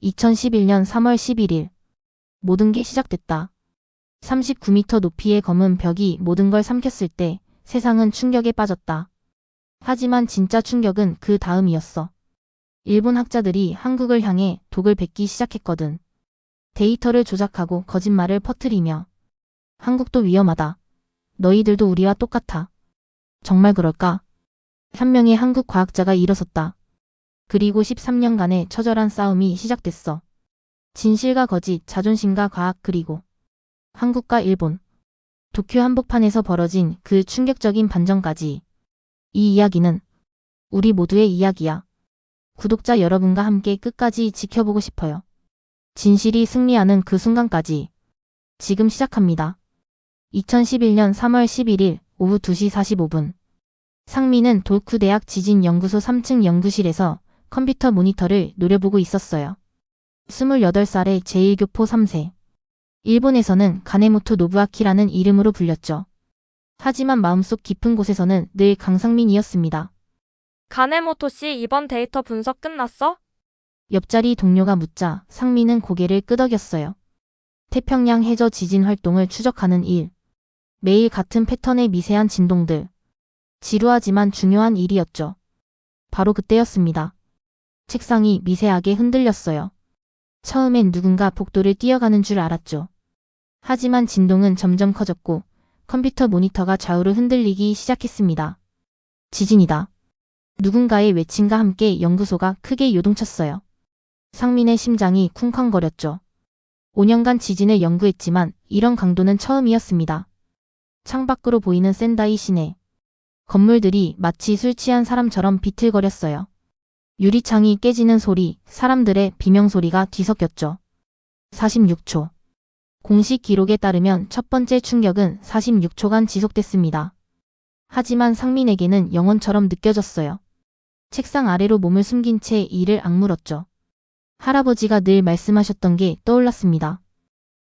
2011년 3월 11일. 모든 게 시작됐다. 39m 높이의 검은 벽이 모든 걸 삼켰을 때 세상은 충격에 빠졌다. 하지만 진짜 충격은 그 다음이었어. 일본 학자들이 한국을 향해 독을 뱉기 시작했거든. 데이터를 조작하고 거짓말을 퍼뜨리며 한국도 위험하다. 너희들도 우리와 똑같아. 정말 그럴까? 한 명의 한국 과학자가 일어섰다. 그리고 13년간의 처절한 싸움이 시작됐어. 진실과 거짓, 자존심과 과학, 그리고 한국과 일본. 도쿄 한복판에서 벌어진 그 충격적인 반전까지. 이 이야기는 우리 모두의 이야기야. 구독자 여러분과 함께 끝까지 지켜보고 싶어요. 진실이 승리하는 그 순간까지. 지금 시작합니다. 2011년 3월 11일 오후 2시 45분. 상민은 도쿠대학 지진연구소 3층 연구실에서 컴퓨터 모니터를 노려보고 있었어요. 28살의 제1교포 3세. 일본에서는 가네모토 노부아키라는 이름으로 불렸죠. 하지만 마음속 깊은 곳에서는 늘 강상민이었습니다. 가네모토 씨, 이번 데이터 분석 끝났어? 옆자리 동료가 묻자 상민은 고개를 끄덕였어요. 태평양 해저 지진 활동을 추적하는 일. 매일 같은 패턴의 미세한 진동들. 지루하지만 중요한 일이었죠. 바로 그때였습니다. 책상이 미세하게 흔들렸어요. 처음엔 누군가 복도를 뛰어가는 줄 알았죠. 하지만 진동은 점점 커졌고 컴퓨터 모니터가 좌우로 흔들리기 시작했습니다. 지진이다. 누군가의 외침과 함께 연구소가 크게 요동쳤어요. 상민의 심장이 쿵쾅거렸죠. 5년간 지진을 연구했지만 이런 강도는 처음이었습니다. 창밖으로 보이는 센다이 시내. 건물들이 마치 술 취한 사람처럼 비틀거렸어요. 유리창이 깨지는 소리, 사람들의 비명소리가 뒤섞였죠. 46초. 공식 기록에 따르면 첫 번째 충격은 46초간 지속됐습니다. 하지만 상민에게는 영원처럼 느껴졌어요. 책상 아래로 몸을 숨긴 채 이를 악물었죠. 할아버지가 늘 말씀하셨던 게 떠올랐습니다.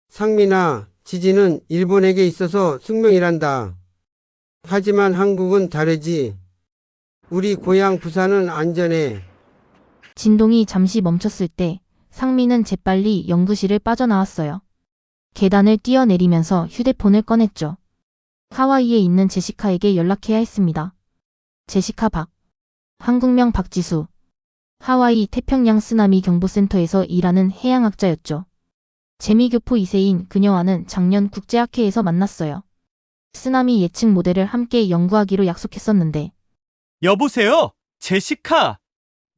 상민아, 지진은 일본에게 있어서 숙명이란다. 하지만 한국은 다르지. 우리 고향 부산은 안전해. 진동이 잠시 멈췄을 때 상민은 재빨리 연구실을 빠져나왔어요. 계단을 뛰어내리면서 휴대폰을 꺼냈죠. 하와이에 있는 제시카에게 연락해야 했습니다. 제시카 박. 한국명 박지수. 하와이 태평양 쓰나미 경보센터에서 일하는 해양학자였죠. 재미교포 2세인 그녀와는 작년 국제학회에서 만났어요. 쓰나미 예측 모델을 함께 연구하기로 약속했었는데. 여보세요? 제시카!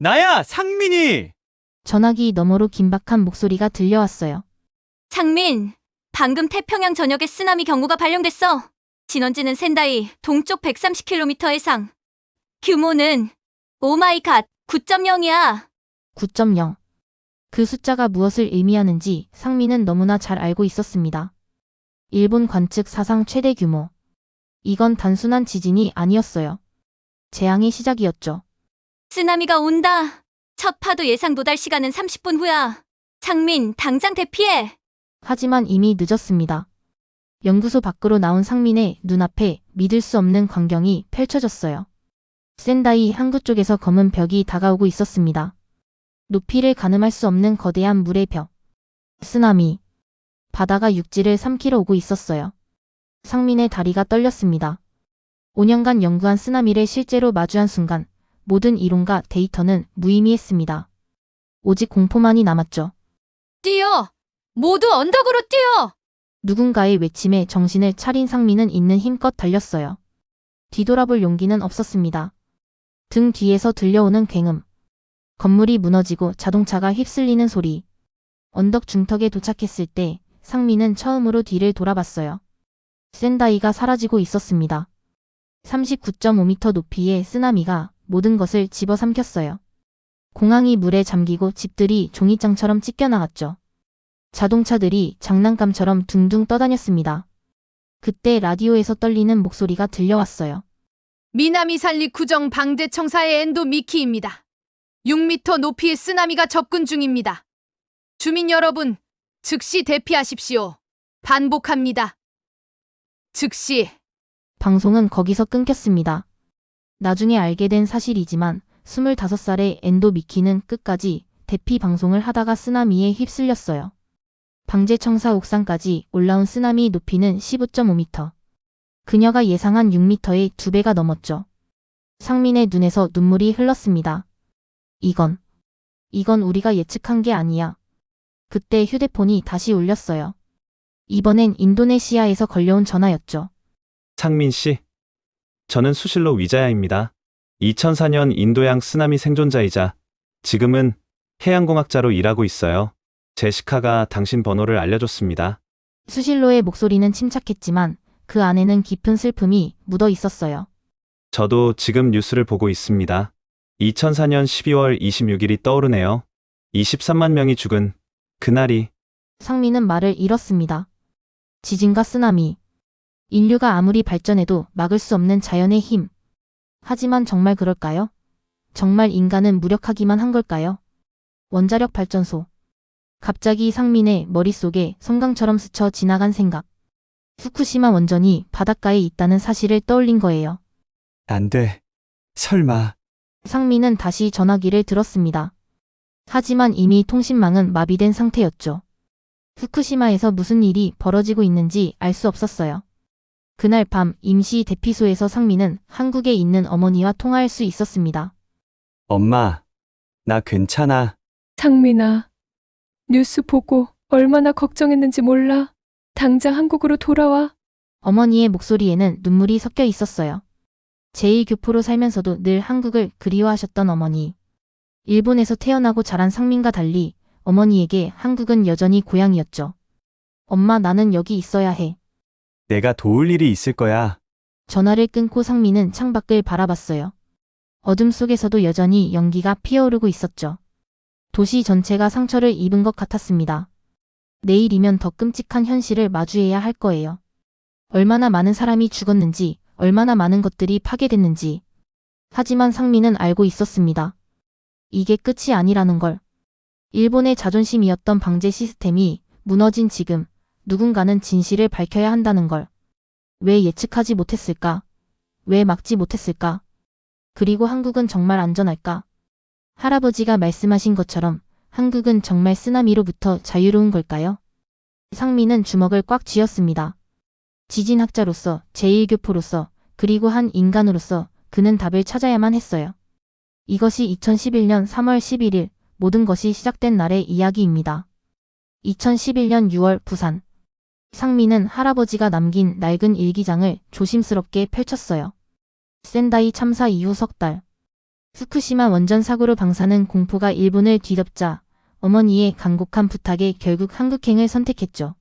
나야, 상민이! 전화기 너머로 긴박한 목소리가 들려왔어요. 상민, 방금 태평양 전역에 쓰나미 경보가 발령됐어. 진원지는 센다이 동쪽 130km 해상. 규모는 오마이갓 9.0이야. 9.0. 그 숫자가 무엇을 의미하는지 상민은 너무나 잘 알고 있었습니다. 일본 관측 사상 최대 규모. 이건 단순한 지진이 아니었어요. 재앙의 시작이었죠. 쓰나미가 온다. 첫 파도 예상 도달 시간은 30분 후야. 상민, 당장 대피해. 하지만 이미 늦었습니다. 연구소 밖으로 나온 상민의 눈앞에 믿을 수 없는 광경이 펼쳐졌어요. 센다이 항구 쪽에서 검은 벽이 다가오고 있었습니다. 높이를 가늠할 수 없는 거대한 물의 벽. 쓰나미. 바다가 육지를 삼키러 오고 있었어요. 상민의 다리가 떨렸습니다. 5년간 연구한 쓰나미를 실제로 마주한 순간 모든 이론과 데이터는 무의미했습니다. 오직 공포만이 남았죠. 뛰어! 모두 언덕으로 뛰어! 누군가의 외침에 정신을 차린 상민은 있는 힘껏 달렸어요. 뒤돌아볼 용기는 없었습니다. 등 뒤에서 들려오는 굉음. 건물이 무너지고 자동차가 휩쓸리는 소리. 언덕 중턱에 도착했을 때 상민은 처음으로 뒤를 돌아봤어요. 센다이가 사라지고 있었습니다. 39.5m 높이의 쓰나미가 모든 것을 집어삼켰어요. 공항이 물에 잠기고 집들이 종이장처럼 찢겨나갔죠. 자동차들이 장난감처럼 둥둥 떠다녔습니다. 그때 라디오에서 떨리는 목소리가 들려왔어요. 미나미산리 구정 방대청사의 엔도 미키입니다. 6m 높이의 쓰나미가 접근 중입니다. 주민 여러분, 즉시 대피하십시오. 반복합니다. 즉시. 방송은 거기서 끊겼습니다. 나중에 알게 된 사실이지만 25살의 엔도 미키는 끝까지 대피 방송을 하다가 쓰나미에 휩쓸렸어요. 방제청사 옥상까지 올라온 쓰나미 높이는 15.5m. 그녀가 예상한 6m의 2배가 넘었죠. 상민의 눈에서 눈물이 흘렀습니다. 이건 우리가 예측한 게 아니야. 그때 휴대폰이 다시 울렸어요. 이번엔 인도네시아에서 걸려온 전화였죠. 상민 씨, 저는 수실로 위자야입니다. 2004년 인도양 쓰나미 생존자이자 지금은 해양공학자로 일하고 있어요. 제시카가 당신 번호를 알려줬습니다. 수실로의 목소리는 침착했지만 그 안에는 깊은 슬픔이 묻어 있었어요. 저도 지금 뉴스를 보고 있습니다. 2004년 12월 26일이 떠오르네요. 23만 명이 죽은 그날이. 상민은 말을 잃었습니다. 지진과 쓰나미. 인류가 아무리 발전해도 막을 수 없는 자연의 힘. 하지만 정말 그럴까요? 정말 인간은 무력하기만 한 걸까요? 원자력 발전소. 갑자기 상민의 머릿속에 섬광처럼 스쳐 지나간 생각. 후쿠시마 원전이 바닷가에 있다는 사실을 떠올린 거예요. 안 돼. 설마. 상민은 다시 전화기를 들었습니다. 하지만 이미 통신망은 마비된 상태였죠. 후쿠시마에서 무슨 일이 벌어지고 있는지 알 수 없었어요. 그날 밤 임시 대피소에서 상민은 한국에 있는 어머니와 통화할 수 있었습니다. 엄마, 나 괜찮아. 상민아, 뉴스 보고 얼마나 걱정했는지 몰라. 당장 한국으로 돌아와. 어머니의 목소리에는 눈물이 섞여 있었어요. 제1교포로 살면서도 늘 한국을 그리워하셨던 어머니. 일본에서 태어나고 자란 상민과 달리 어머니에게 한국은 여전히 고향이었죠. 엄마, 나는 여기 있어야 해. 내가 도울 일이 있을 거야. 전화를 끊고 상민은 창밖을 바라봤어요. 어둠 속에서도 여전히 연기가 피어오르고 있었죠. 도시 전체가 상처를 입은 것 같았습니다. 내일이면 더 끔찍한 현실을 마주해야 할 거예요. 얼마나 많은 사람이 죽었는지, 얼마나 많은 것들이 파괴됐는지. 하지만 상민은 알고 있었습니다. 이게 끝이 아니라는 걸. 일본의 자존심이었던 방제 시스템이 무너진 지금 누군가는 진실을 밝혀야 한다는 걸. 왜 예측하지 못했을까? 왜 막지 못했을까? 그리고 한국은 정말 안전할까? 할아버지가 말씀하신 것처럼 한국은 정말 쓰나미로부터 자유로운 걸까요? 상민은 주먹을 꽉 쥐었습니다. 지진학자로서, 제1교포로서, 그리고 한 인간으로서 그는 답을 찾아야만 했어요. 이것이 2011년 3월 11일 모든 것이 시작된 날의 이야기입니다. 2011년 6월 부산. 상민은 할아버지가 남긴 낡은 일기장을 조심스럽게 펼쳤어요. 센다이 참사 이후 석 달. 후쿠시마 원전 사고로 방사능 공포가 일본을 뒤덮자 어머니의 간곡한 부탁에 결국 한국행을 선택했죠.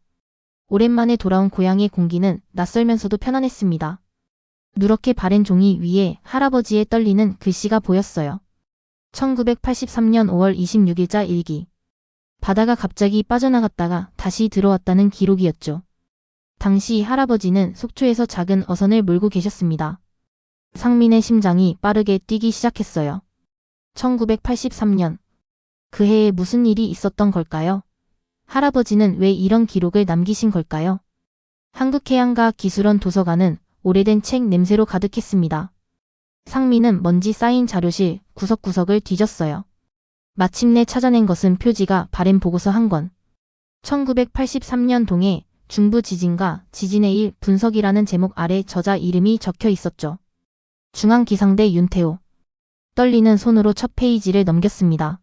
오랜만에 돌아온 고향의 공기는 낯설면서도 편안했습니다. 누렇게 바랜 종이 위에 할아버지의 떨리는 글씨가 보였어요. 1983년 5월 26일자 일기. 바다가 갑자기 빠져나갔다가 다시 들어왔다는 기록이었죠. 당시 할아버지는 속초에서 작은 어선을 몰고 계셨습니다. 상민의 심장이 빠르게 뛰기 시작했어요. 1983년. 그 해에 무슨 일이 있었던 걸까요? 할아버지는 왜 이런 기록을 남기신 걸까요? 한국해양과학기술원 도서관은 오래된 책 냄새로 가득했습니다. 상민은 먼지 쌓인 자료실 구석구석을 뒤졌어요. 마침내 찾아낸 것은 표지가 바랜 보고서 한 권. 1983년 동해 중부 지진과 지진의 일 분석이라는 제목 아래 저자 이름이 적혀 있었죠. 중앙기상대 윤태호. 떨리는 손으로 첫 페이지를 넘겼습니다.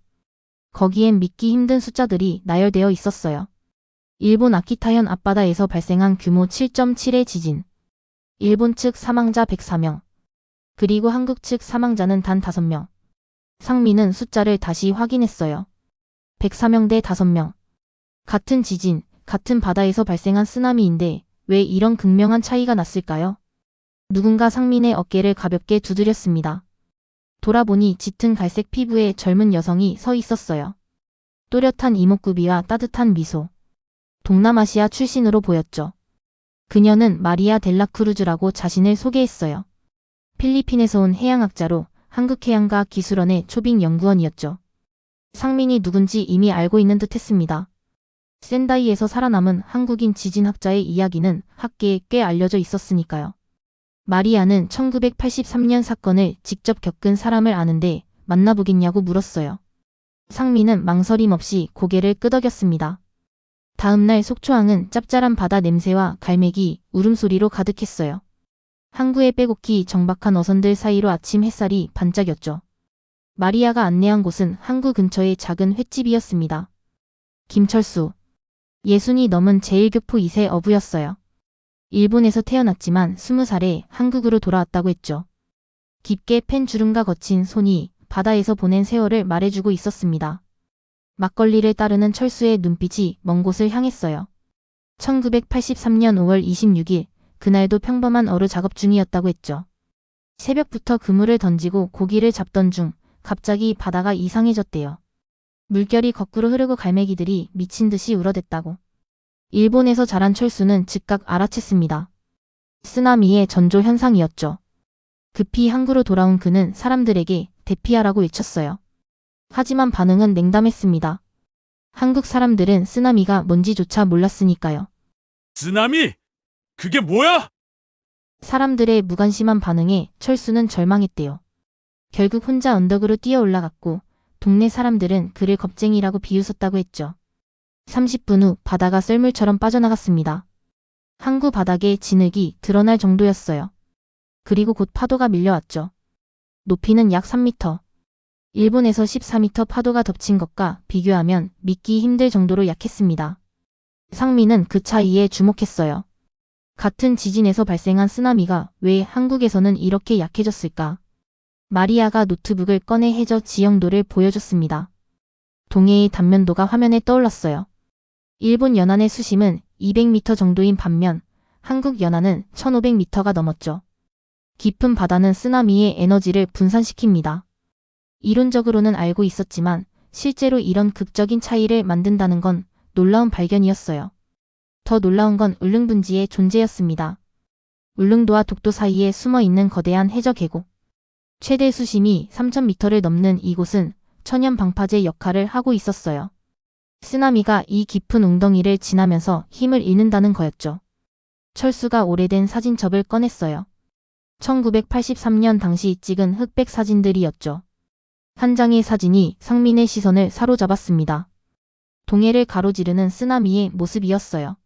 거기엔 믿기 힘든 숫자들이 나열되어 있었어요. 일본 아키타현 앞바다에서 발생한 규모 7.7의 지진. 일본 측 사망자 104명. 그리고 한국 측 사망자는 단 5명. 상민은 숫자를 다시 확인했어요. 104명 대 5명. 같은 지진, 같은 바다에서 발생한 쓰나미인데 왜 이런 극명한 차이가 났을까요? 누군가 상민의 어깨를 가볍게 두드렸습니다. 돌아보니 짙은 갈색 피부의 젊은 여성이 서 있었어요. 또렷한 이목구비와 따뜻한 미소. 동남아시아 출신으로 보였죠. 그녀는 마리아 델라크루즈라고 자신을 소개했어요. 필리핀에서 온 해양학자로 한국해양과학기술원의 초빙 연구원이었죠. 상민이 누군지 이미 알고 있는 듯 했습니다. 센다이에서 살아남은 한국인 지진학자의 이야기는 학계에 꽤 알려져 있었으니까요. 마리아는 1983년 사건을 직접 겪은 사람을 아는데 만나보겠냐고 물었어요. 상민은 망설임 없이 고개를 끄덕였습니다. 다음날 속초항은 짭짤한 바다 냄새와 갈매기 울음소리로 가득했어요. 항구의 빼곡히 정박한 어선들 사이로 아침 햇살이 반짝였죠. 마리아가 안내한 곳은 항구 근처의 작은 횟집이었습니다. 김철수. 60이 넘은 제1교포 2세 어부였어요. 일본에서 태어났지만 20살에 한국으로 돌아왔다고 했죠. 깊게 팬 주름과 거친 손이 바다에서 보낸 세월을 말해주고 있었습니다. 막걸리를 따르는 철수의 눈빛이 먼 곳을 향했어요. 1983년 5월 26일, 그날도 평범한 어루 작업 중이었다고 했죠. 새벽부터 그물을 던지고 고기를 잡던 중 갑자기 바다가 이상해졌대요. 물결이 거꾸로 흐르고 갈매기들이 미친 듯이 울어댔다고. 일본에서 자란 철수는 즉각 알아챘습니다. 쓰나미의 전조 현상이었죠. 급히 항구로 돌아온 그는 사람들에게 대피하라고 외쳤어요. 하지만 반응은 냉담했습니다. 한국 사람들은 쓰나미가 뭔지조차 몰랐으니까요. 쓰나미? 그게 뭐야? 사람들의 무관심한 반응에 철수는 절망했대요. 결국 혼자 언덕으로 뛰어 올라갔고 동네 사람들은 그를 겁쟁이라고 비웃었다고 했죠. 30분 후 바다가 썰물처럼 빠져나갔습니다. 항구 바닥에 진흙이 드러날 정도였어요. 그리고 곧 파도가 밀려왔죠. 높이는 약 3m. 일본에서 14m 파도가 덮친 것과 비교하면 믿기 힘들 정도로 약했습니다. 상민은 그 차이에 주목했어요. 같은 지진에서 발생한 쓰나미가 왜 한국에서는 이렇게 약해졌을까? 마리아가 노트북을 꺼내 해저 지형도를 보여줬습니다. 동해의 단면도가 화면에 떠올랐어요. 일본 연안의 수심은 200m 정도인 반면 한국 연안은 1500m가 넘었죠. 깊은 바다는 쓰나미의 에너지를 분산시킵니다. 이론적으로는 알고 있었지만 실제로 이런 극적인 차이를 만든다는 건 놀라운 발견이었어요. 더 놀라운 건 울릉분지의 존재였습니다. 울릉도와 독도 사이에 숨어있는 거대한 해저 계곡. 최대 수심이 3000m를 넘는 이곳은 천연 방파제 역할을 하고 있었어요. 쓰나미가 이 깊은 웅덩이를 지나면서 힘을 잃는다는 거였죠. 철수가 오래된 사진첩을 꺼냈어요. 1983년 당시 찍은 흑백 사진들이었죠. 한 장의 사진이 상민의 시선을 사로잡았습니다. 동해를 가로지르는 쓰나미의 모습이었어요.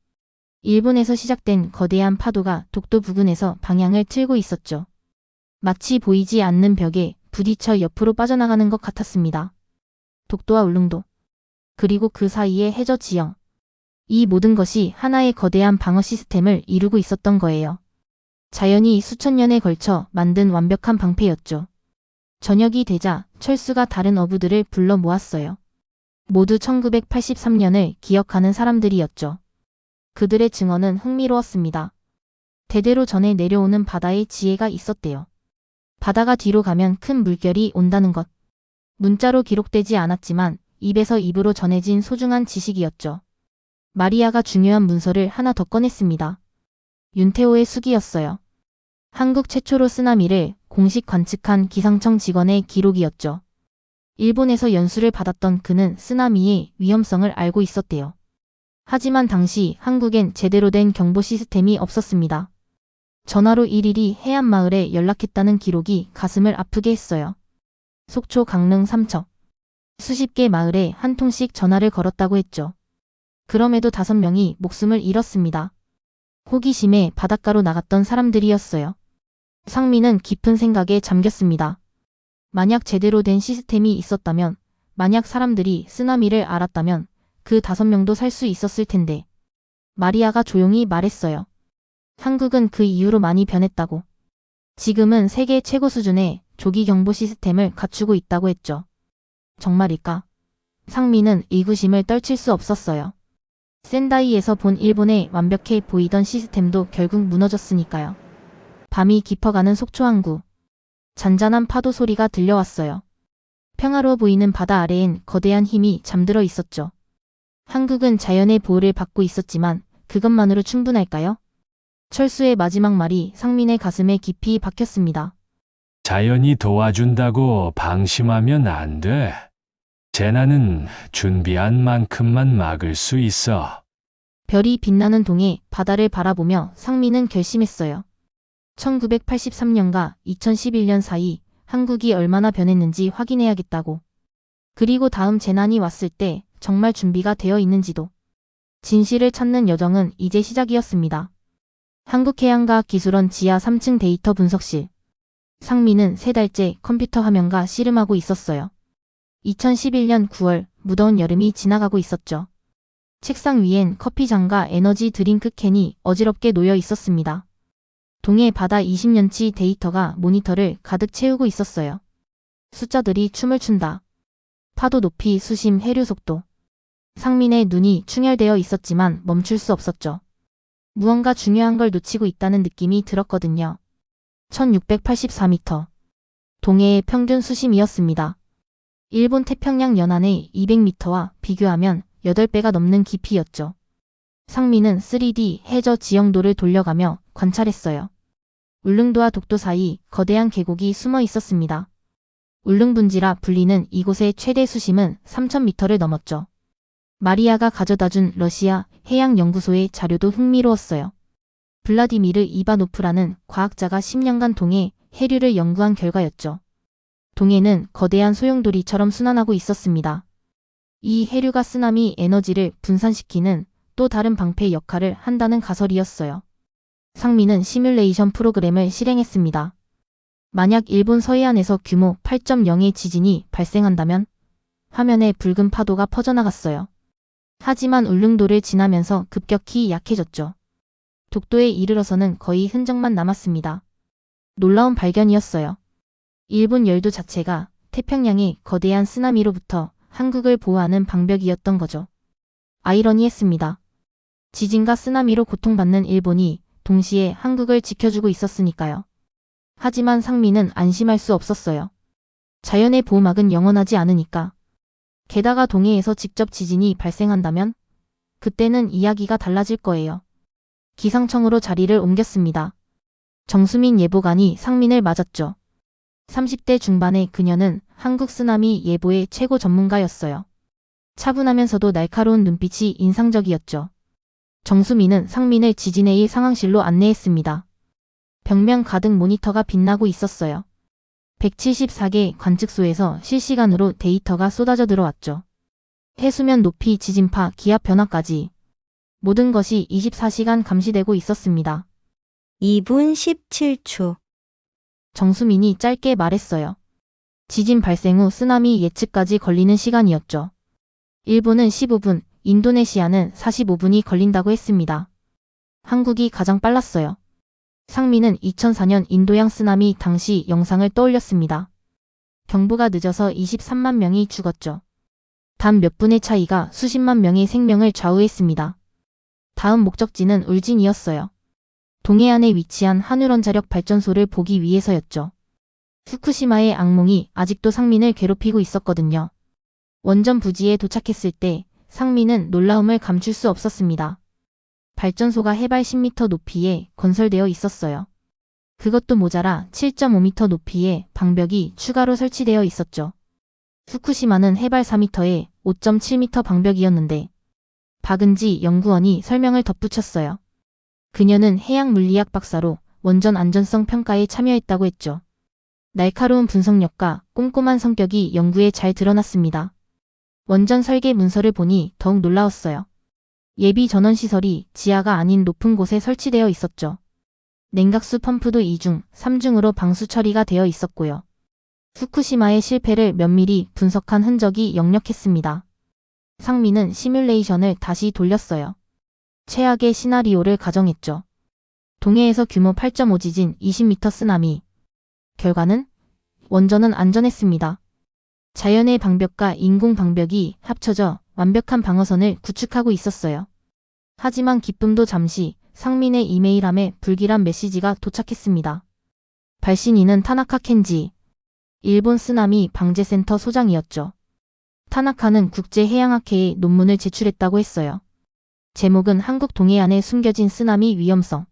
일본에서 시작된 거대한 파도가 독도 부근에서 방향을 틀고 있었죠. 마치 보이지 않는 벽에 부딪혀 옆으로 빠져나가는 것 같았습니다. 독도와 울릉도, 그리고 그 사이의 해저 지형. 이 모든 것이 하나의 거대한 방어 시스템을 이루고 있었던 거예요. 자연이 수천 년에 걸쳐 만든 완벽한 방패였죠. 저녁이 되자 철수가 다른 어부들을 불러 모았어요. 모두 1983년을 기억하는 사람들이었죠. 그들의 증언은 흥미로웠습니다. 대대로 전해 내려오는 바다의 지혜가 있었대요. 바다가 뒤로 가면 큰 물결이 온다는 것. 문자로 기록되지 않았지만 입에서 입으로 전해진 소중한 지식이었죠. 마리아가 중요한 문서를 하나 더 꺼냈습니다. 윤태호의 수기였어요. 한국 최초로 쓰나미를 공식 관측한 기상청 직원의 기록이었죠. 일본에서 연수를 받았던 그는 쓰나미의 위험성을 알고 있었대요. 하지만 당시 한국엔 제대로 된 경보 시스템이 없었습니다. 전화로 일일이 해안마을에 연락했다는 기록이 가슴을 아프게 했어요. 속초, 강릉, 삼척. 수십 개 마을에 한 통씩 전화를 걸었다고 했죠. 그럼에도 5명이 목숨을 잃었습니다. 호기심에 바닷가로 나갔던 사람들이었어요. 상민은 깊은 생각에 잠겼습니다. 만약 제대로 된 시스템이 있었다면, 만약 사람들이 쓰나미를 알았다면 그 5명도 살 수 있었을 텐데. 마리아가 조용히 말했어요. 한국은 그 이후로 많이 변했다고. 지금은 세계 최고 수준의 조기 경보 시스템을 갖추고 있다고 했죠. 정말일까? 상민은 의구심을 떨칠 수 없었어요. 센다이에서 본 일본의 완벽해 보이던 시스템도 결국 무너졌으니까요. 밤이 깊어가는 속초항구. 잔잔한 파도 소리가 들려왔어요. 평화로워 보이는 바다 아래엔 거대한 힘이 잠들어 있었죠. 한국은 자연의 보호를 받고 있었지만 그것만으로 충분할까요? 철수의 마지막 말이 상민의 가슴에 깊이 박혔습니다. 자연이 도와준다고 방심하면 안 돼. 재난은 준비한 만큼만 막을 수 있어. 별이 빛나는 동해 바다를 바라보며 상민은 결심했어요. 1983년과 2011년 사이 한국이 얼마나 변했는지 확인해야겠다고. 그리고 다음 재난이 왔을 때 정말 준비가 되어 있는지도. 진실을 찾는 여정은 이제 시작이었습니다. 한국해양과학기술원 지하 3층 데이터 분석실. 상민은 3달째 컴퓨터 화면과 씨름하고 있었어요. 2011년 9월 무더운 여름이 지나가고 있었죠. 책상 위엔 커피잔과 에너지 드링크 캔이 어지럽게 놓여 있었습니다. 동해 바다 20년치 데이터가 모니터를 가득 채우고 있었어요. 숫자들이 춤을 춘다. 파도 높이, 수심, 해류 속도. 상민의 눈이 충혈되어 있었지만 멈출 수 없었죠. 무언가 중요한 걸 놓치고 있다는 느낌이 들었거든요. 1684m. 동해의 평균 수심이었습니다. 일본 태평양 연안의 200m와 비교하면 8배가 넘는 깊이였죠. 상민은 3D 해저 지형도를 돌려가며 관찰했어요. 울릉도와 독도 사이 거대한 계곡이 숨어 있었습니다. 울릉분지라 불리는 이곳의 최대 수심은 3000m를 넘었죠. 마리아가 가져다준 러시아 해양연구소의 자료도 흥미로웠어요. 블라디미르 이바노프라는 과학자가 10년간 동해 해류를 연구한 결과였죠. 동해는 거대한 소용돌이처럼 순환하고 있었습니다. 이 해류가 쓰나미 에너지를 분산시키는 또 다른 방패 역할을 한다는 가설이었어요. 상민은 시뮬레이션 프로그램을 실행했습니다. 만약 일본 서해안에서 규모 8.0의 지진이 발생한다면 화면에 붉은 파도가 퍼져나갔어요. 하지만 울릉도를 지나면서 급격히 약해졌죠. 독도에 이르러서는 거의 흔적만 남았습니다. 놀라운 발견이었어요. 일본 열도 자체가 태평양의 거대한 쓰나미로부터 한국을 보호하는 방벽이었던 거죠. 아이러니했습니다. 지진과 쓰나미로 고통받는 일본이 동시에 한국을 지켜주고 있었으니까요. 하지만 상민은 안심할 수 없었어요. 자연의 보호막은 영원하지 않으니까. 게다가 동해에서 직접 지진이 발생한다면 그때는 이야기가 달라질 거예요. 기상청으로 자리를 옮겼습니다. 정수민 예보관이 상민을 맞았죠. 30대 중반의 그녀는 한국 쓰나미 예보의 최고 전문가였어요. 차분하면서도 날카로운 눈빛이 인상적이었죠. 정수민은 상민을 지진의 일 상황실로 안내했습니다. 벽면 가득 모니터가 빛나고 있었어요. 174개 관측소에서 실시간으로 데이터가 쏟아져 들어왔죠. 해수면 높이, 지진파, 기압 변화까지 모든 것이 24시간 감시되고 있었습니다. 2분 17초. 정수민이 짧게 말했어요. 지진 발생 후 쓰나미 예측까지 걸리는 시간이었죠. 일본은 15분, 인도네시아는 45분이 걸린다고 했습니다. 한국이 가장 빨랐어요. 상민은 2004년 인도양 쓰나미 당시 영상을 떠올렸습니다. 경보가 늦어서 23만 명이 죽었죠. 단 몇 분의 차이가 수십만 명의 생명을 좌우했습니다. 다음 목적지는 울진이었어요. 동해안에 위치한 한울원자력 발전소를 보기 위해서였죠. 후쿠시마의 악몽이 아직도 상민을 괴롭히고 있었거든요. 원전 부지에 도착했을 때 상민은 놀라움을 감출 수 없었습니다. 발전소가 해발 10m 높이에 건설되어 있었어요. 그것도 모자라 7.5m 높이의 방벽이 추가로 설치되어 있었죠. 후쿠시마는 해발 4m에 5.7m 방벽이었는데 박은지 연구원이 설명을 덧붙였어요. 그녀는 해양물리학 박사로 원전 안전성 평가에 참여했다고 했죠. 날카로운 분석력과 꼼꼼한 성격이 연구에 잘 드러났습니다. 원전 설계 문서를 보니 더욱 놀라웠어요. 예비 전원시설이 지하가 아닌 높은 곳에 설치되어 있었죠. 냉각수 펌프도 2중, 3중으로 방수 처리가 되어 있었고요. 후쿠시마의 실패를 면밀히 분석한 흔적이 역력했습니다. 상민은 시뮬레이션을 다시 돌렸어요. 최악의 시나리오를 가정했죠. 동해에서 규모 8.5 지진, 20m 쓰나미. 결과는? 원전은 안전했습니다. 자연의 방벽과 인공 방벽이 합쳐져 완벽한 방어선을 구축하고 있었어요. 하지만 기쁨도 잠시, 상민의 이메일함에 불길한 메시지가 도착했습니다. 발신인은 타나카 켄지, 일본 쓰나미 방재센터 소장이었죠. 타나카는 국제해양학회에 논문을 제출했다고 했어요. 제목은 한국 동해안에 숨겨진 쓰나미 위험성.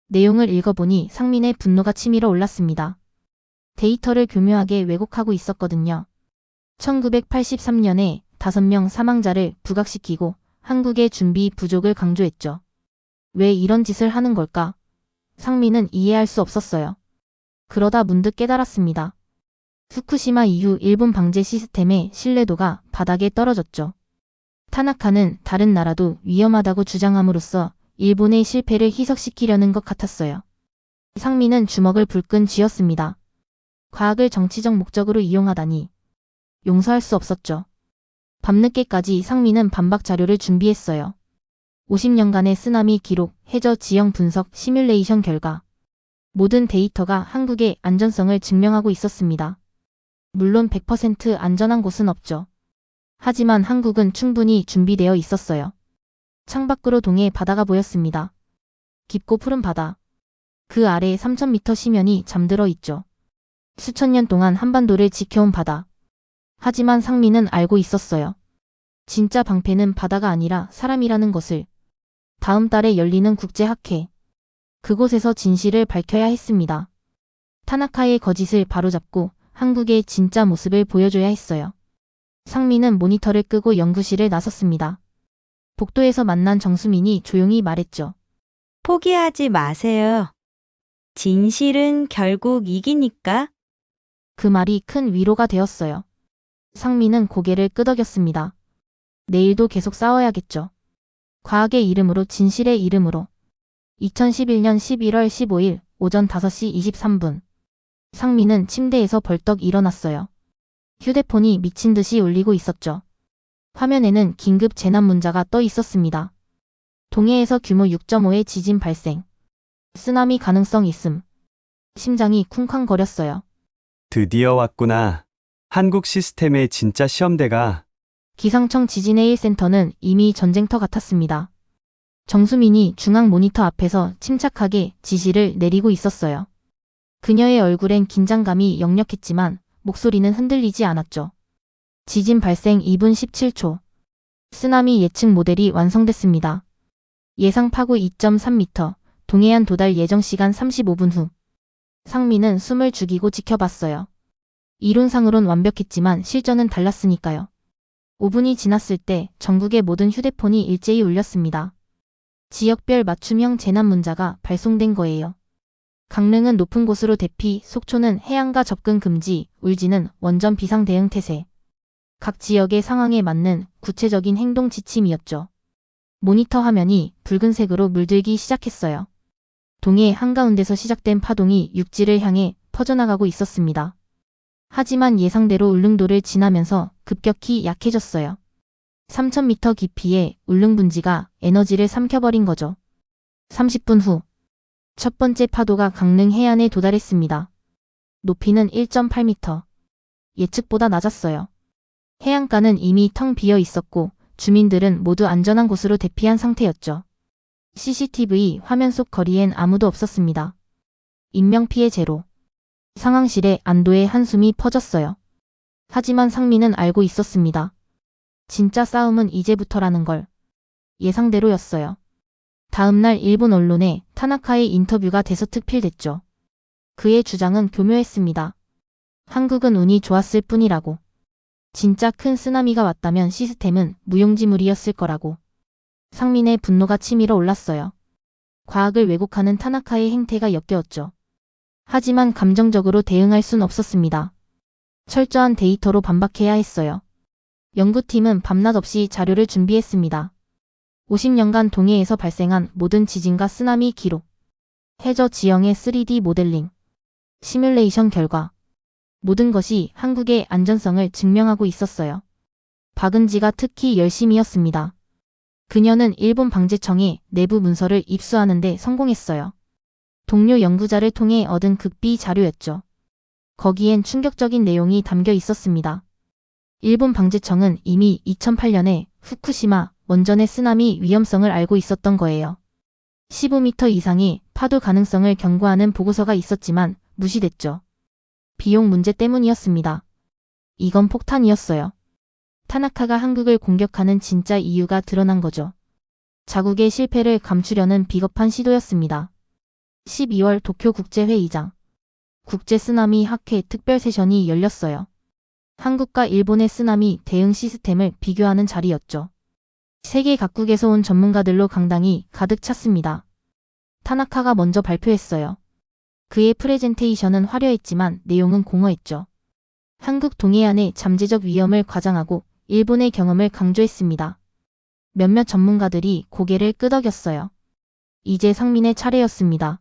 내용을 읽어보니 상민의 분노가 치밀어 올랐습니다. 데이터를 교묘하게 왜곡하고 있었거든요. 1983년에 5명 사망자를 부각시키고 한국의 준비 부족을 강조했죠. 왜 이런 짓을 하는 걸까? 상민은 이해할 수 없었어요. 그러다 문득 깨달았습니다. 후쿠시마 이후 일본 방제 시스템의 신뢰도가 바닥에 떨어졌죠. 타나카는 다른 나라도 위험하다고 주장함으로써 일본의 실패를 희석시키려는 것 같았어요. 상민은 주먹을 불끈 쥐었습니다. 과학을 정치적 목적으로 이용하다니 용서할 수 없었죠. 밤늦게까지 상민은 반박 자료를 준비했어요. 50년간의 쓰나미 기록, 해저 지형 분석, 시뮬레이션 결과 모든 데이터가 한국의 안전성을 증명하고 있었습니다. 물론 100% 안전한 곳은 없죠. 하지만 한국은 충분히 준비되어 있었어요. 창밖으로 동해 바다가 보였습니다. 깊고 푸른 바다. 그 아래 3000m 시면이 잠들어 있죠. 수천 년 동안 한반도를 지켜온 바다. 하지만 상민은 알고 있었어요. 진짜 방패는 바다가 아니라 사람이라는 것을. 다음 달에 열리는 국제학회. 그곳에서 진실을 밝혀야 했습니다. 타나카의 거짓을 바로잡고 한국의 진짜 모습을 보여줘야 했어요. 상민은 모니터를 끄고 연구실을 나섰습니다. 복도에서 만난 정수민이 조용히 말했죠. 포기하지 마세요. 진실은 결국 이기니까. 그 말이 큰 위로가 되었어요. 상민은 고개를 끄덕였습니다. 내일도 계속 싸워야겠죠. 과학의 이름으로, 진실의 이름으로. 2011년 11월 15일 오전 5시 23분. 상민은 침대에서 벌떡 일어났어요. 휴대폰이 미친 듯이 울리고 있었죠. 화면에는 긴급 재난 문자가 떠 있었습니다. 동해에서 규모 6.5의 지진 발생. 쓰나미 가능성 있음. 심장이 쿵쾅거렸어요. 드디어 왔구나. 한국 시스템의 진짜 시험대가. 기상청 지진의 1센터는 이미 전쟁터 같았습니다. 정수민이 중앙 모니터 앞에서 침착하게 지시를 내리고 있었어요. 그녀의 얼굴엔 긴장감이 역력했지만 목소리는 흔들리지 않았죠. 지진 발생 2분 17초. 쓰나미 예측 모델이 완성됐습니다. 예상 파고 2.3m, 동해안 도달 예정 시간 35분 후. 상민은 숨을 죽이고 지켜봤어요. 이론상으론 완벽했지만 실전은 달랐으니까요. 5분이 지났을 때 전국의 모든 휴대폰이 일제히 울렸습니다. 지역별 맞춤형 재난 문자가 발송된 거예요. 강릉은 높은 곳으로 대피, 속초는 해안가 접근 금지, 울진은 원전 비상 대응 태세. 각 지역의 상황에 맞는 구체적인 행동 지침이었죠. 모니터 화면이 붉은색으로 물들기 시작했어요. 동해 한가운데서 시작된 파동이 육지를 향해 퍼져나가고 있었습니다. 하지만 예상대로 울릉도를 지나면서 급격히 약해졌어요. 3000m 깊이의 울릉분지가 에너지를 삼켜버린 거죠. 30분 후. 첫 번째 파도가 강릉 해안에 도달했습니다. 높이는 1.8m. 예측보다 낮았어요. 해안가는 이미 텅 비어 있었고 주민들은 모두 안전한 곳으로 대피한 상태였죠. CCTV 화면 속 거리엔 아무도 없었습니다. 인명피해 제로. 상황실에 안도의 한숨이 퍼졌어요. 하지만 상민은 알고 있었습니다. 진짜 싸움은 이제부터라는 걸. 예상대로였어요. 다음날 일본 언론에 타나카의 인터뷰가 대서특필됐죠. 그의 주장은 교묘했습니다. 한국은 운이 좋았을 뿐이라고. 진짜 큰 쓰나미가 왔다면 시스템은 무용지물이었을 거라고. 상민의 분노가 치밀어 올랐어요. 과학을 왜곡하는 타나카의 행태가 역겨웠죠. 하지만 감정적으로 대응할 순 없었습니다. 철저한 데이터로 반박해야 했어요. 연구팀은 밤낮 없이 자료를 준비했습니다. 50년간 동해에서 발생한 모든 지진과 쓰나미 기록, 해저 지형의 3D 모델링, 시뮬레이션 결과, 모든 것이 한국의 안전성을 증명하고 있었어요. 박은지가 특히 열심이었습니다. 그녀는 일본 방재청에 내부 문서를 입수하는 데 성공했어요. 동료 연구자를 통해 얻은 극비 자료였죠. 거기엔 충격적인 내용이 담겨 있었습니다. 일본 방재청은 이미 2008년에 후쿠시마 원전의 쓰나미 위험성을 알고 있었던 거예요. 15m 이상의 파도 가능성을 경고하는 보고서가 있었지만 무시됐죠. 비용 문제 때문이었습니다. 이건 폭탄이었어요. 타나카가 한국을 공격하는 진짜 이유가 드러난 거죠. 자국의 실패를 감추려는 비겁한 시도였습니다. 12월 도쿄 국제회의장. 국제 쓰나미 학회 특별 세션이 열렸어요. 한국과 일본의 쓰나미 대응 시스템을 비교하는 자리였죠. 세계 각국에서 온 전문가들로 강당이 가득 찼습니다. 타나카가 먼저 발표했어요. 그의 프레젠테이션은 화려했지만 내용은 공허했죠. 한국 동해안의 잠재적 위험을 과장하고 일본의 경험을 강조했습니다. 몇몇 전문가들이 고개를 끄덕였어요. 이제 상민의 차례였습니다.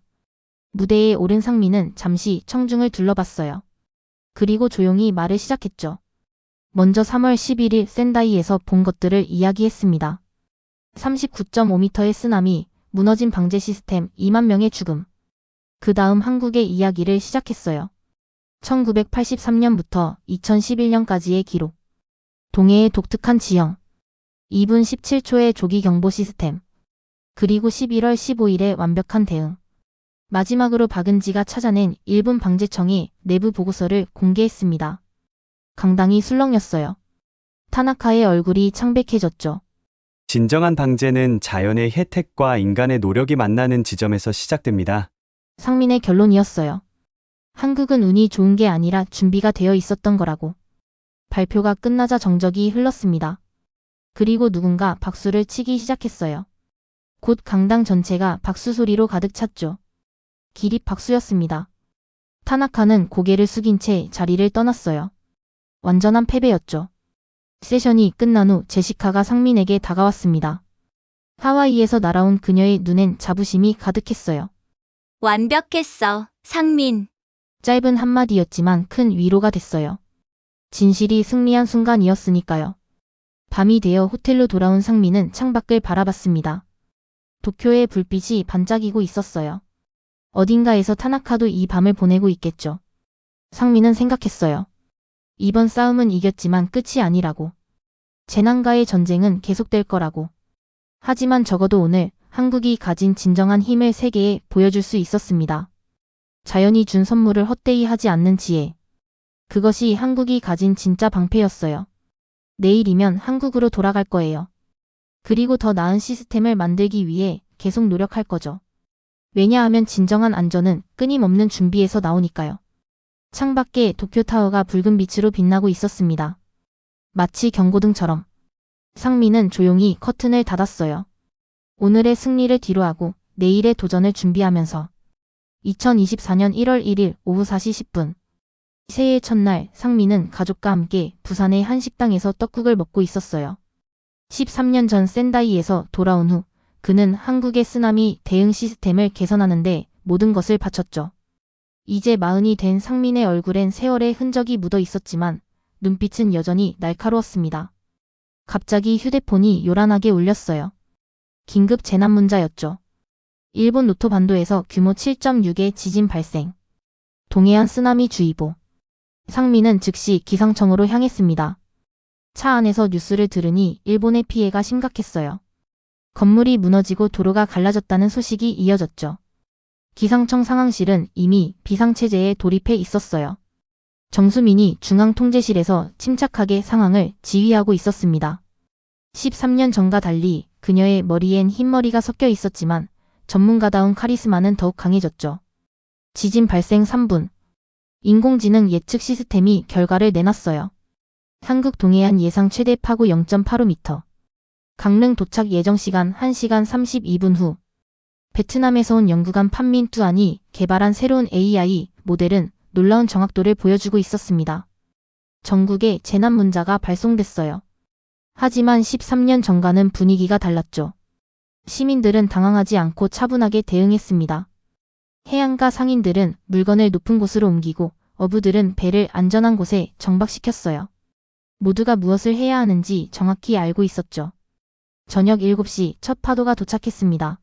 무대에 오른 상민은 잠시 청중을 둘러봤어요. 그리고 조용히 말을 시작했죠. 먼저 3월 11일 센다이에서 본 것들을 이야기했습니다. 39.5m의 쓰나미, 무너진 방제 시스템, 2만 명의 죽음. 그 다음 한국의 이야기를 시작했어요. 1983년부터 2011년까지의 기록. 동해의 독특한 지형. 2분 17초의 조기 경보 시스템. 그리고 11월 15일의 완벽한 대응. 마지막으로 박은지가 찾아낸 일본 방제청의 내부 보고서를 공개했습니다. 강당이 술렁였어요. 타나카의 얼굴이 창백해졌죠. 진정한 방제는 자연의 혜택과 인간의 노력이 만나는 지점에서 시작됩니다. 상민의 결론이었어요. 한국은 운이 좋은 게 아니라 준비가 되어 있었던 거라고. 발표가 끝나자 정적이 흘렀습니다. 그리고 누군가 박수를 치기 시작했어요. 곧 강당 전체가 박수 소리로 가득 찼죠. 기립 박수였습니다. 타나카는 고개를 숙인 채 자리를 떠났어요. 완전한 패배였죠. 세션이 끝난 후 제시카가 상민에게 다가왔습니다. 하와이에서 날아온 그녀의 눈엔 자부심이 가득했어요. 완벽했어, 상민. 짧은 한마디였지만 큰 위로가 됐어요. 진실이 승리한 순간이었으니까요. 밤이 되어 호텔로 돌아온 상민은 창밖을 바라봤습니다. 도쿄의 불빛이 반짝이고 있었어요. 어딘가에서 타나카도 이 밤을 보내고 있겠죠. 상민은 생각했어요. 이번 싸움은 이겼지만 끝이 아니라고. 재난과의 전쟁은 계속될 거라고. 하지만 적어도 오늘 한국이 가진 진정한 힘을 세계에 보여줄 수 있었습니다. 자연이 준 선물을 헛되이 하지 않는 지혜. 그것이 한국이 가진 진짜 방패였어요. 내일이면 한국으로 돌아갈 거예요. 그리고 더 나은 시스템을 만들기 위해 계속 노력할 거죠. 왜냐하면 진정한 안전은 끊임없는 준비에서 나오니까요. 창밖에 도쿄타워가 붉은 빛으로 빛나고 있었습니다. 마치 경고등처럼. 상민은 조용히 커튼을 닫았어요. 오늘의 승리를 뒤로하고 내일의 도전을 준비하면서 2024년 1월 1일 오후 4시 10분 새해 첫날 상민은 가족과 함께 부산의 한 식당에서 떡국을 먹고 있었어요. 13년 전 센다이에서 돌아온 후 그는 한국의 쓰나미 대응 시스템을 개선하는데 모든 것을 바쳤죠. 이제 40이 된 상민의 얼굴엔 세월의 흔적이 묻어 있었지만 눈빛은 여전히 날카로웠습니다. 갑자기 휴대폰이 요란하게 울렸어요. 긴급 재난 문자였죠. 일본 노토 반도에서 규모 7.6의 지진 발생. 동해안 쓰나미 주의보. 상민은 즉시 기상청으로 향했습니다. 차 안에서 뉴스를 들으니 일본의 피해가 심각했어요. 건물이 무너지고 도로가 갈라졌다는 소식이 이어졌죠. 기상청 상황실은 이미 비상체제에 돌입해 있었어요. 정수민이 중앙통제실에서 침착하게 상황을 지휘하고 있었습니다. 13년 전과 달리 그녀의 머리엔 흰머리가 섞여 있었지만 전문가다운 카리스마는 더욱 강해졌죠. 지진 발생 3분. 인공지능 예측 시스템이 결과를 내놨어요. 한국 동해안 예상 최대 파고 0.85m. 강릉 도착 예정 시간 1시간 32분 후. 베트남에서 온 연구관 판민 뚜안이 개발한 새로운 AI 모델은 놀라운 정확도를 보여주고 있었습니다. 전국에 재난 문자가 발송됐어요. 하지만 13년 전과는 분위기가 달랐죠. 시민들은 당황하지 않고 차분하게 대응했습니다. 해안가 상인들은 물건을 높은 곳으로 옮기고 어부들은 배를 안전한 곳에 정박시켰어요. 모두가 무엇을 해야 하는지 정확히 알고 있었죠. 저녁 7시 첫 파도가 도착했습니다.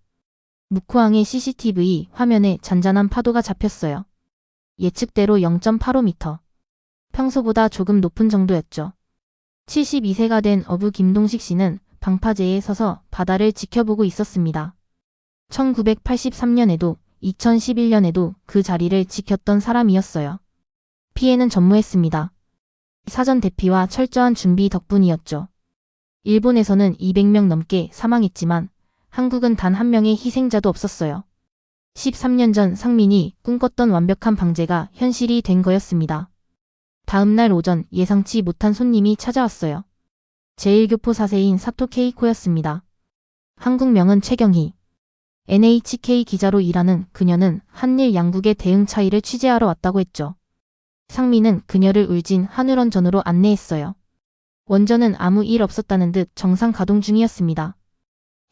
묵호항의 CCTV 화면에 잔잔한 파도가 잡혔어요. 예측대로 0.85m. 평소보다 조금 높은 정도였죠. 72세가 된 어부 김동식 씨는 방파제에 서서 바다를 지켜보고 있었습니다. 1983년에도 2011년에도 그 자리를 지켰던 사람이었어요. 피해는 전무했습니다. 사전 대피와 철저한 준비 덕분이었죠. 일본에서는 200명 넘게 사망했지만 한국은 단 한 명의 희생자도 없었어요. 13년 전 상민이 꿈꿨던 완벽한 방제가 현실이 된 거였습니다. 다음 날 오전 예상치 못한 손님이 찾아왔어요. 제1교포 4세인 사토 케이코였습니다. 한국명은 최경희. NHK 기자로 일하는 그녀는 한일 양국의 대응 차이를 취재하러 왔다고 했죠. 상민은 그녀를 울진 한울원전으로 안내했어요. 원전은 아무 일 없었다는 듯 정상 가동 중이었습니다.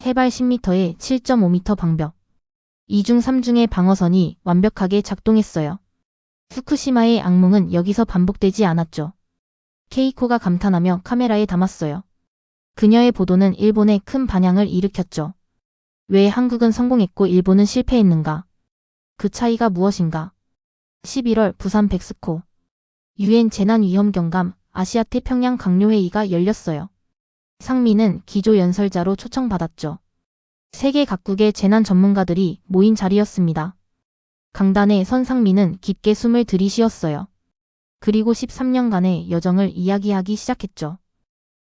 해발 10m에 7.5m 방벽. 2중 3중의 방어선이 완벽하게 작동했어요. 후쿠시마의 악몽은 여기서 반복되지 않았죠. 케이코가 감탄하며 카메라에 담았어요. 그녀의 보도는 일본에 큰 반향을 일으켰죠. 왜 한국은 성공했고 일본은 실패했는가? 그 차이가 무엇인가? 11월 부산 백스코. 유엔 재난위험경감 아시아 태평양 강요회의가 열렸어요. 상민은 기조연설자로 초청받았죠. 세계 각국의 재난 전문가들이 모인 자리였습니다. 강단에 선 상민은 깊게 숨을 들이쉬었어요. 그리고 13년간의 여정을 이야기하기 시작했죠.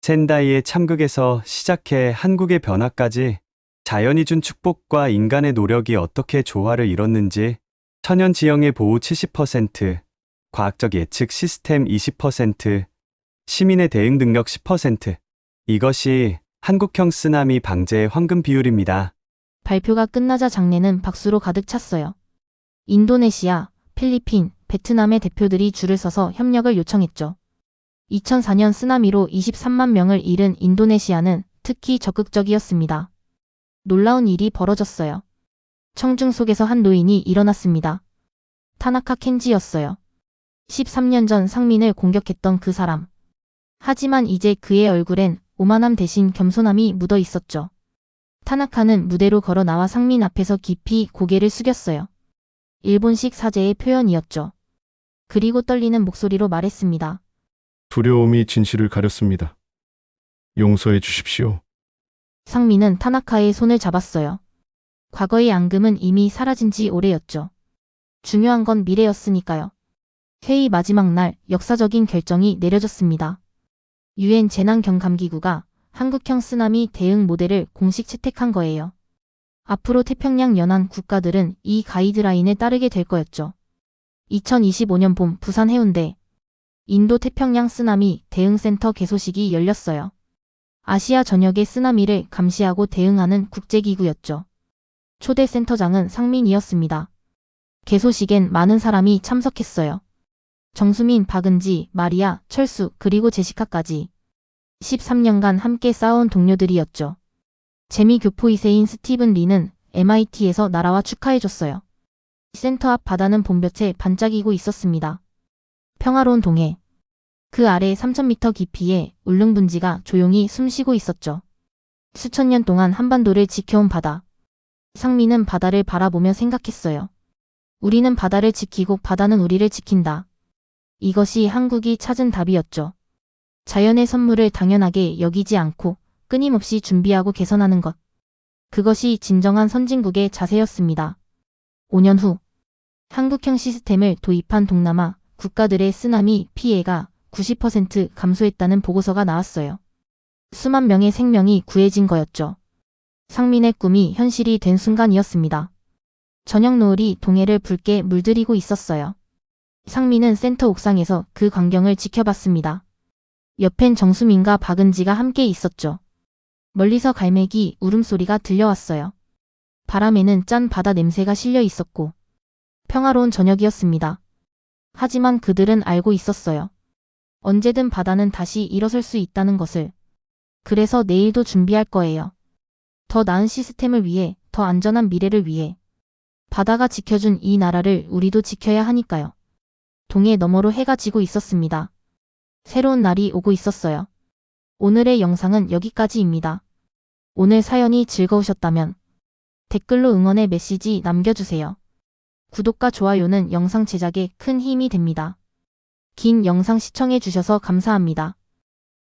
센다이의 참극에서 시작해 한국의 변화까지 자연이 준 축복과 인간의 노력이 어떻게 조화를 이뤘는지, 천연 지형의 보호 70%, 과학적 예측 시스템 20%, 시민의 대응 능력 10%. 이것이 한국형 쓰나미 방제의 황금 비율입니다. 발표가 끝나자 장내는 박수로 가득 찼어요. 인도네시아, 필리핀, 베트남의 대표들이 줄을 서서 협력을 요청했죠. 2004년 쓰나미로 23만 명을 잃은 인도네시아는 특히 적극적이었습니다. 놀라운 일이 벌어졌어요. 청중 속에서 한 노인이 일어났습니다. 타나카 켄지였어요. 13년 전 상민을 공격했던 그 사람. 하지만 이제 그의 얼굴엔 오만함 대신 겸손함이 묻어 있었죠. 타나카는 무대로 걸어 나와 상민 앞에서 깊이 고개를 숙였어요. 일본식 사죄의 표현이었죠. 그리고 떨리는 목소리로 말했습니다. 두려움이 진실을 가렸습니다. 용서해 주십시오. 상민은 타나카의 손을 잡았어요. 과거의 앙금은 이미 사라진 지 오래였죠. 중요한 건 미래였으니까요. 회의 마지막 날 역사적인 결정이 내려졌습니다. 유엔 재난경감기구가 한국형 쓰나미 대응 모델을 공식 채택한 거예요. 앞으로 태평양 연안 국가들은 이 가이드라인에 따르게 될 거였죠. 2025년 봄 부산 해운대 인도 태평양 쓰나미 대응센터 개소식이 열렸어요. 아시아 전역의 쓰나미를 감시하고 대응하는 국제기구였죠. 초대 센터장은 상민이었습니다. 개소식엔 많은 사람이 참석했어요. 정수민, 박은지, 마리아, 철수, 그리고 제시카까지. 13년간 함께 싸운 동료들이었죠. 재미 교포 2세인 스티븐 리는 MIT에서 날아와 축하해줬어요. 센터 앞 바다는 봄볕에 반짝이고 있었습니다. 평화로운 동해. 그 아래 3,000m 깊이의 울릉분지가 조용히 숨쉬고 있었죠. 수천 년 동안 한반도를 지켜온 바다. 상민은 바다를 바라보며 생각했어요. 우리는 바다를 지키고 바다는 우리를 지킨다. 이것이 한국이 찾은 답이었죠. 자연의 선물을 당연하게 여기지 않고 끊임없이 준비하고 개선하는 것. 그것이 진정한 선진국의 자세였습니다. 5년 후 한국형 시스템을 도입한 동남아 국가들의 쓰나미 피해가 90% 감소했다는 보고서가 나왔어요. 수만 명의 생명이 구해진 거였죠. 상민의 꿈이 현실이 된 순간이었습니다. 저녁 노을이 동해를 붉게 물들이고 있었어요. 상민은 센터 옥상에서 그 광경을 지켜봤습니다. 옆엔 정수민과 박은지가 함께 있었죠. 멀리서 갈매기 울음소리가 들려왔어요. 바람에는 짠 바다 냄새가 실려 있었고 평화로운 저녁이었습니다. 하지만 그들은 알고 있었어요. 언제든 바다는 다시 일어설 수 있다는 것을. 그래서 내일도 준비할 거예요. 더 나은 시스템을 위해, 더 안전한 미래를 위해. 바다가 지켜준 이 나라를 우리도 지켜야 하니까요. 동해 너머로 해가 지고 있었습니다. 새로운 날이 오고 있었어요. 오늘의 영상은 여기까지입니다. 오늘 사연이 즐거우셨다면 댓글로 응원의 메시지 남겨주세요. 구독과 좋아요는 영상 제작에 큰 힘이 됩니다. 긴 영상 시청해주셔서 감사합니다.